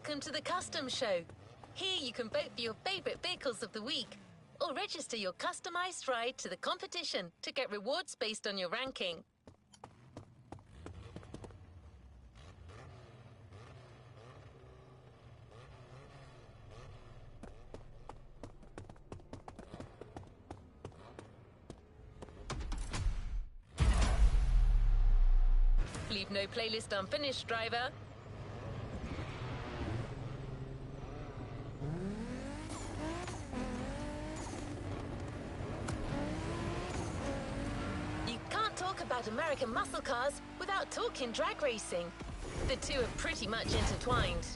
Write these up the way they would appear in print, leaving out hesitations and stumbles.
Welcome to the Custom Show. Here you can vote for your favorite vehicles of the week or register your customized ride to the competition to get rewards based on your ranking. Leave no playlist unfinished, driver. You can't talk about American muscle cars without talking drag racing. The two are pretty much intertwined.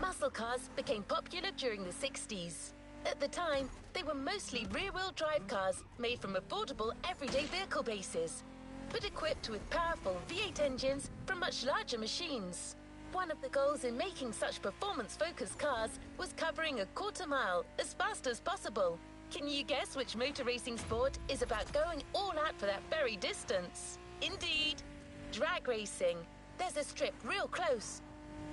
Muscle cars became popular during the 60s. At the time, they were mostly rear-wheel drive cars made from affordable everyday vehicle bases, but equipped with powerful V8 engines from much larger machines. One of the goals in making such performance-focused cars was covering a quarter mile as fast as possible. Can you guess which motor racing sport is about going all out for that very distance? Indeed, drag racing. There's a strip real close.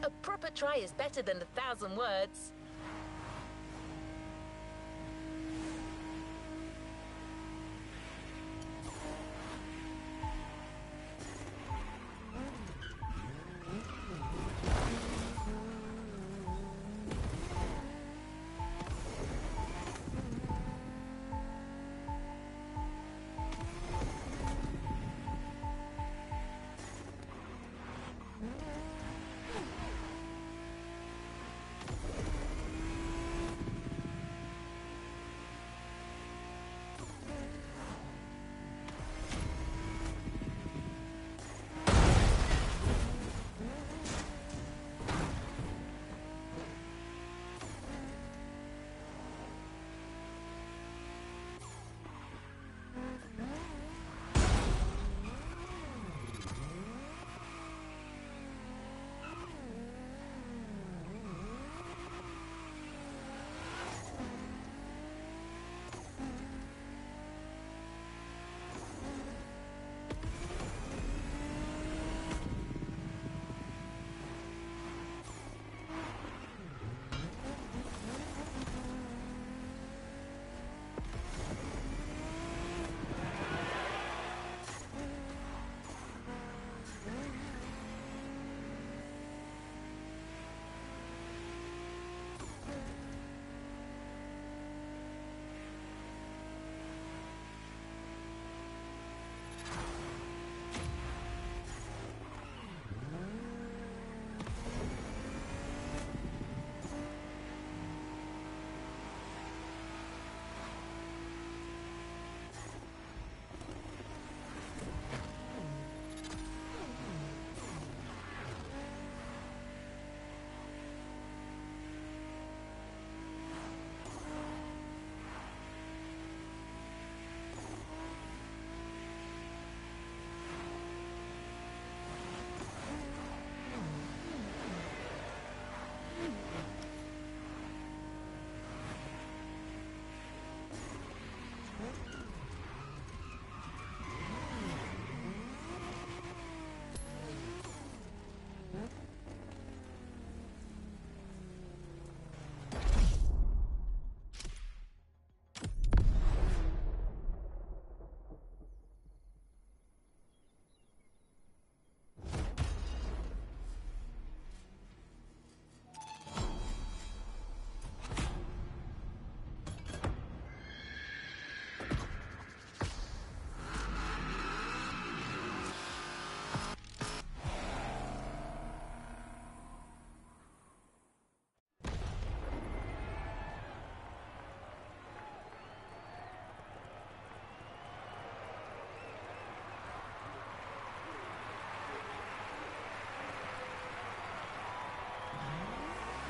A proper try is better than 1,000 words.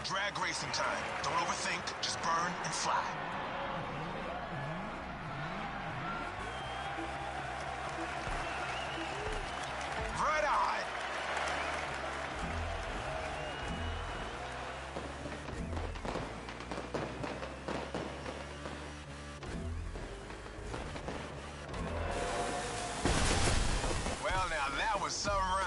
Drag racing time. Don't overthink, just burn and fly. Right on! Well, now that was some run.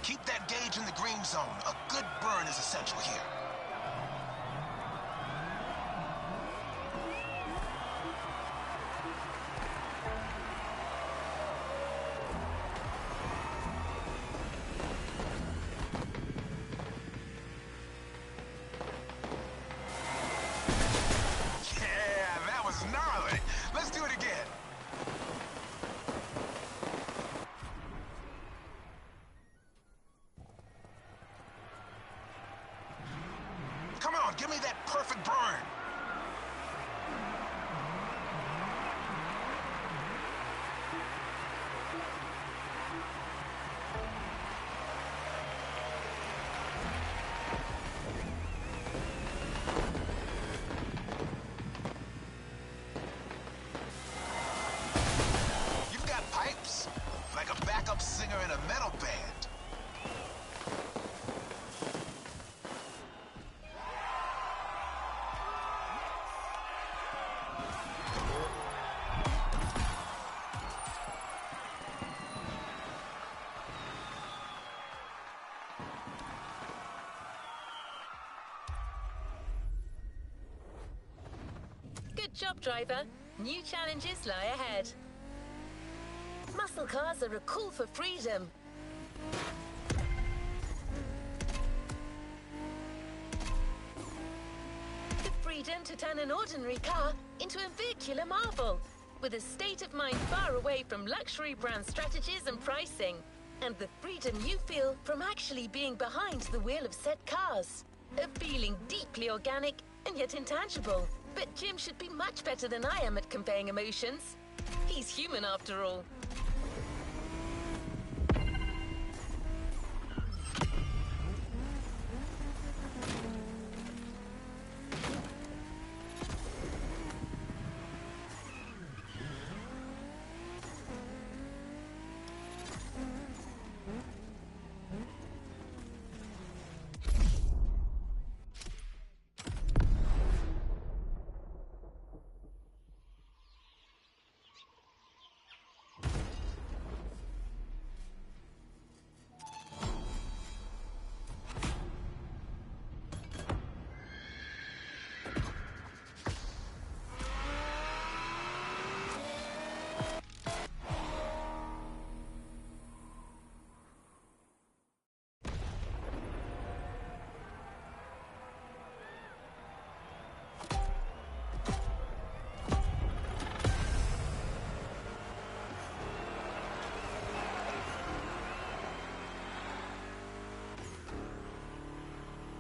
Keep that gauge in the green zone. A good burn is essential here. Yeah, that was gnarly. Let's do it again. Come on, give me that perfect burn. You've got pipes, like a backup singer in a metal band. Good job, driver. New challenges lie ahead. Muscle cars are a call for freedom. The freedom to turn an ordinary car into a vehicular marvel, with a state of mind far away from luxury brand strategies and pricing, and the freedom you feel from actually being behind the wheel of said cars. A feeling deeply organic and yet intangible. But Jim should be much better than I am at conveying emotions. He's human after all.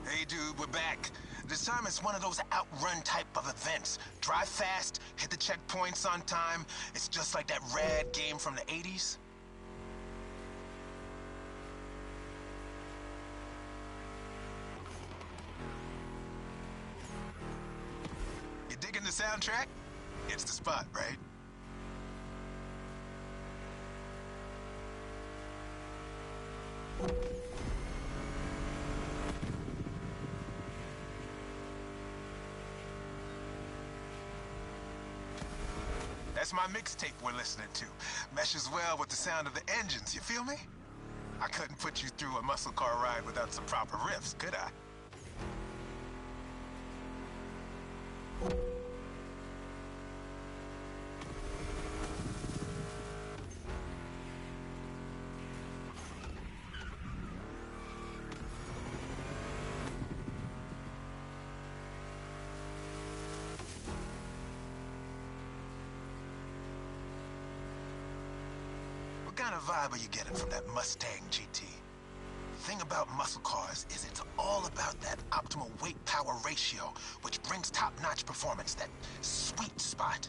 Hey dude, we're back. This time it's one of those outrun type of events. Drive fast, hit the checkpoints on time. It's just like that rad game from the 80s. You digging the soundtrack? It's the spot, right? That's my mixtape we're listening to. Meshes well with the sound of the engines, you feel me? I couldn't put you through a muscle car ride without some proper riffs, could I? What kind of vibe are you getting from that Mustang GT? The thing about muscle cars is it's all about that optimal weight-power ratio, which brings top-notch performance, that sweet spot.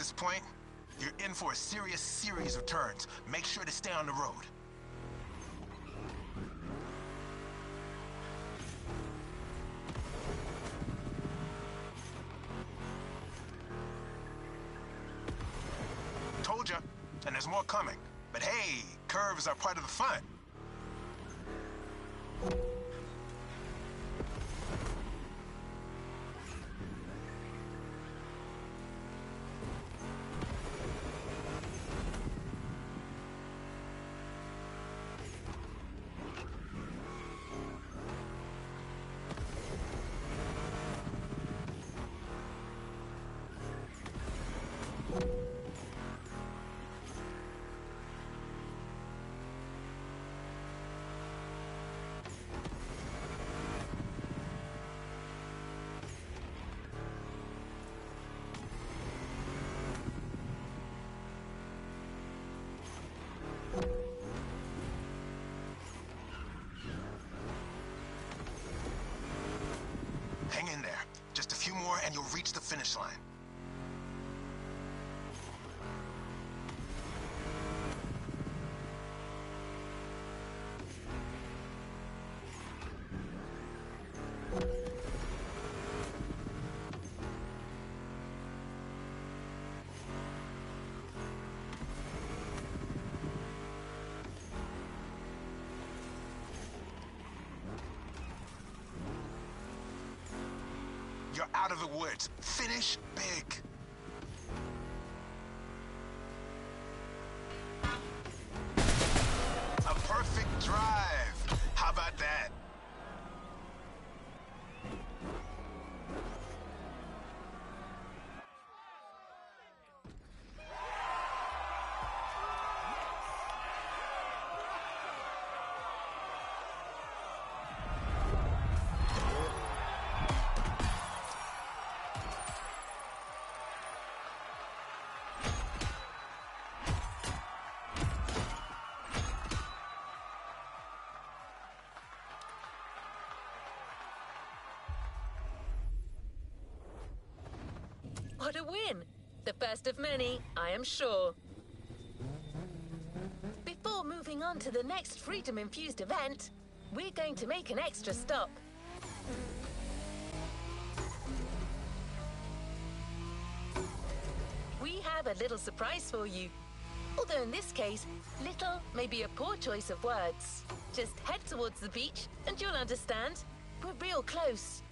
this point, you're in for a serious series of turns. Make sure to stay on the road. Told ya, and there's more coming. But hey, curves are part of the fun. Hang in there. Just a few more and you'll reach the finish line. You're out of the woods. Finish big. A perfect drive. How about that? What a win! The first of many, I am sure. Before moving on to the next freedom-infused event, we're going to make an extra stop. We have a little surprise for you. Although in this case, little may be a poor choice of words. Just head towards the beach and you'll understand. We're real close.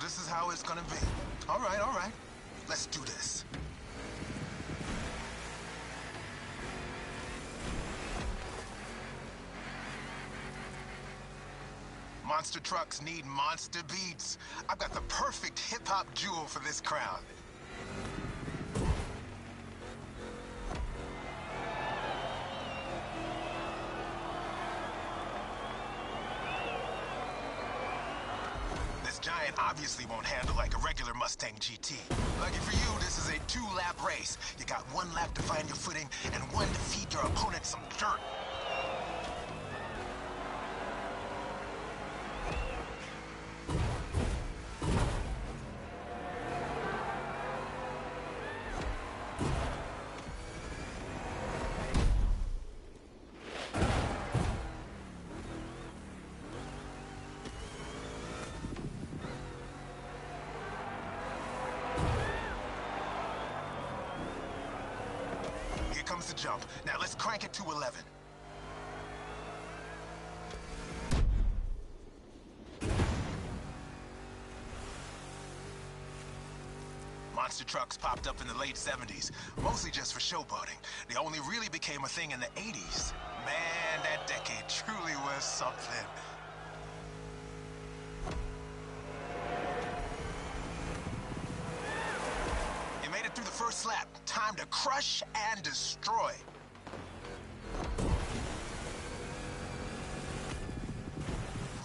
this is how it's gonna be. All right. Let's do this. Monster trucks need monster beats. I've got the perfect hip-hop jewel for this crowd. This giant obviously won't handle like a regular Mustang GT. Lucky for you, this is a 2-lap race. You got 1 lap to find your footing and 1 to feed your opponent some dirt. Here comes the jump. Now let's crank it to 11. Monster trucks popped up in the late 70s, mostly just for showboating. They only really became a thing in the 80s. Man, that decade truly was something. You made it through the first lap. Time to crush and destroy.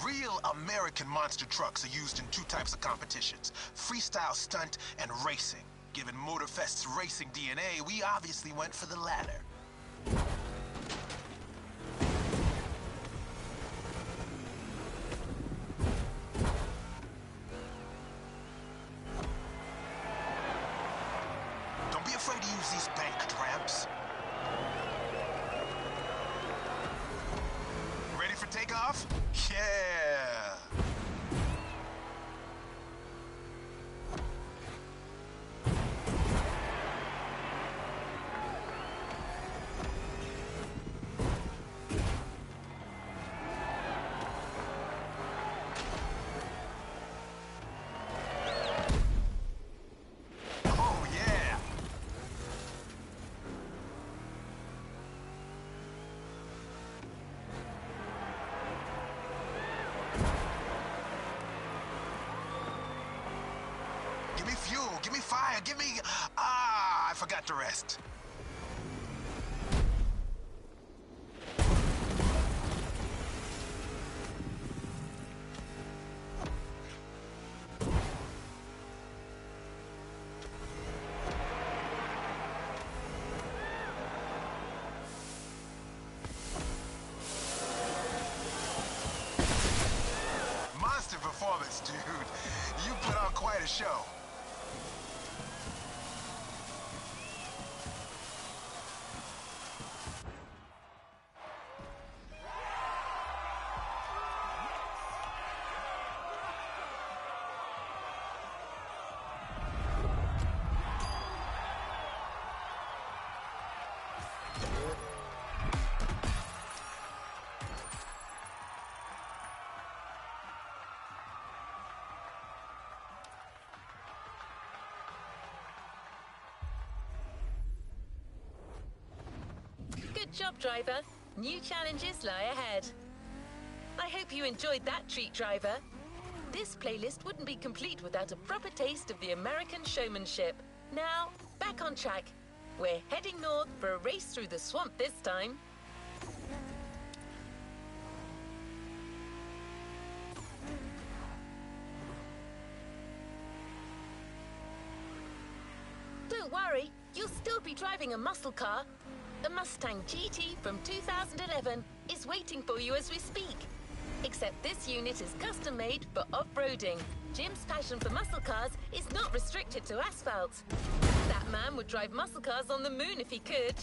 Real American monster trucks are used in 2 types of competitions: freestyle stunt and racing. Given Motorfest's racing DNA, we obviously went for the latter. Don't be afraid to use these banked ramps. Ready for takeoff? Yeah! Oh, yeah! Give me fuel, give me fire, give me... I forgot to rest. Monster performance, dude. You put on quite a show. Good job, driver. New challenges lie ahead. I hope you enjoyed that treat, driver. This playlist wouldn't be complete without a proper taste of the American showmanship. Now, back on track. We're heading north for a race through the swamp this time. Don't worry, you'll still be driving a muscle car. A Mustang GT from 2011 is waiting for you as we speak. Except this unit is custom-made for off-roading. Jim's passion for muscle cars is not restricted to asphalt. That man would drive muscle cars on the moon if he could.